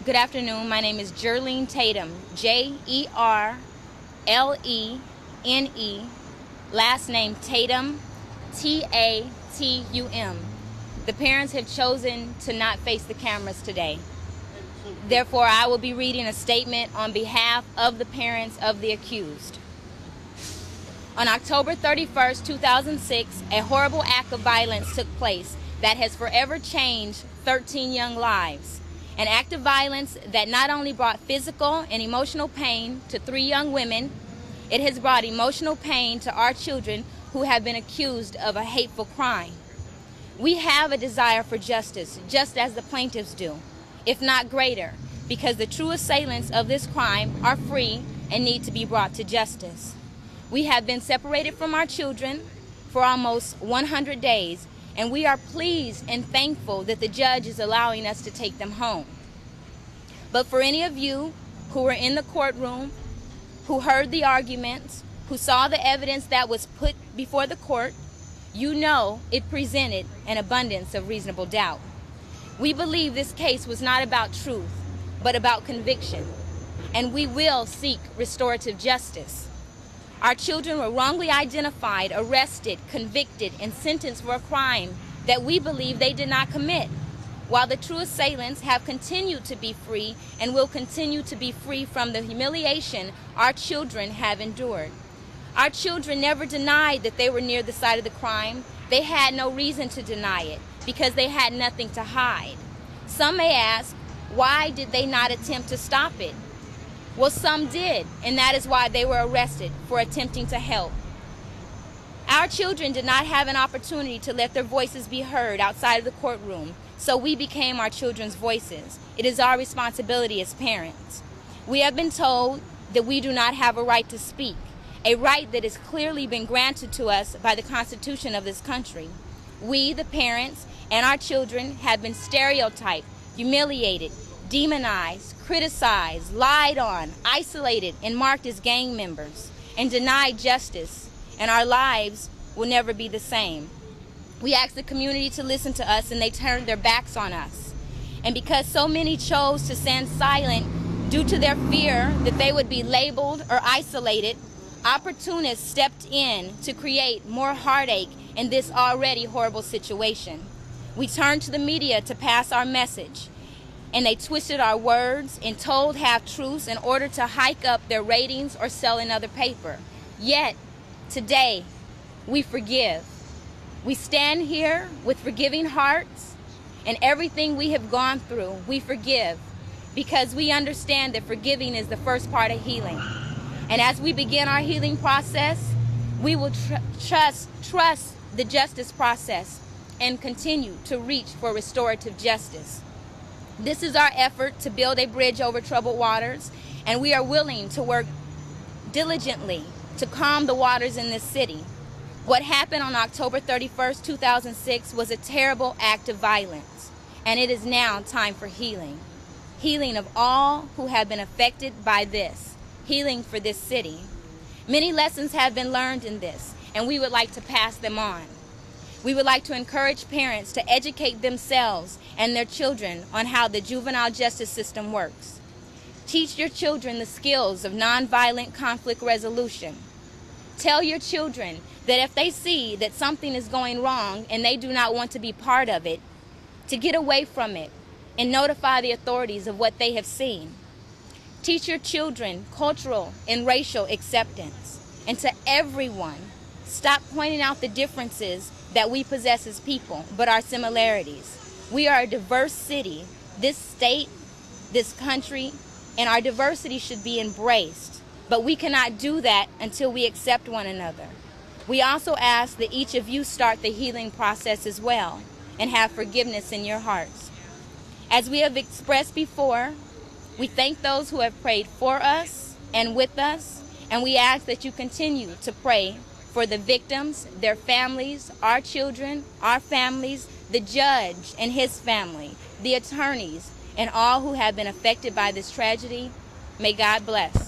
Good afternoon. My name is Jerlene Tatum, Jerlene. Last name Tatum, Tatum. The parents have chosen to not face the cameras today. Therefore, I will be reading a statement on behalf of the parents of the accused. On October 31st, 2006, a horrible act of violence took place that has forever changed 13 young lives. An act of violence that not only brought physical and emotional pain to 3 young women, it has brought emotional pain to our children who have been accused of a hateful crime. We have a desire for justice, just as the plaintiffs do, if not greater, because the true assailants of this crime are free and need to be brought to justice. We have been separated from our children for almost 100 days, and we are pleased and thankful that the judge is allowing us to take them home. But for any of you who were in the courtroom, who heard the arguments, who saw the evidence that was put before the court, you know it presented an abundance of reasonable doubt. We believe this case was not about truth, but about conviction, and we will seek restorative justice. Our children were wrongly identified, arrested, convicted, and sentenced for a crime that we believe they did not commit, while the true assailants have continued to be free and will continue to be free from the humiliation our children have endured. Our children never denied that they were near the site of the crime. They had no reason to deny it because they had nothing to hide. Some may ask, why did they not attempt to stop it? Well, some did, and that is why they were arrested for attempting to help. Our children did not have an opportunity to let their voices be heard outside of the courtroom, so we became our children's voices. It is our responsibility as parents. We have been told that we do not have a right to speak, a right that has clearly been granted to us by the Constitution of this country. We, the parents, and our children have been stereotyped, humiliated, demonized, criticized, lied on, isolated, and marked as gang members, and denied justice, and our lives will never be the same. We asked the community to listen to us, and they turned their backs on us. And because so many chose to stand silent due to their fear that they would be labeled or isolated, opportunists stepped in to create more heartache in this already horrible situation. We turned to the media to pass our message, and they twisted our words and told half-truths in order to hike up their ratings or sell another paper. Yet, today, we forgive. We stand here with forgiving hearts, and everything we have gone through, we forgive, because we understand that forgiving is the first part of healing. And as we begin our healing process, we will trust the justice process and continue to reach for restorative justice. This is our effort to build a bridge over troubled waters, and we are willing to work diligently to calm the waters in this city. What happened on October 31st, 2006 was a terrible act of violence, and it is now time for healing. Healing of all who have been affected by this. Healing for this city. Many lessons have been learned in this, and we would like to pass them on. We would like to encourage parents to educate themselves and their children on how the juvenile justice system works. Teach your children the skills of nonviolent conflict resolution. Tell your children that if they see that something is going wrong and they do not want to be part of it, to get away from it and notify the authorities of what they have seen. Teach your children cultural and racial acceptance. And to everyone, stop pointing out the differences that we possess as people, but our similarities. We are a diverse city, this state, this country, and our diversity should be embraced. But we cannot do that until we accept one another. We also ask that each of you start the healing process as well and have forgiveness in your hearts. As we have expressed before, we thank those who have prayed for us and with us, and we ask that you continue to pray for the victims, their families, our children, our families, the judge and his family, the attorneys, and all who have been affected by this tragedy. May God bless.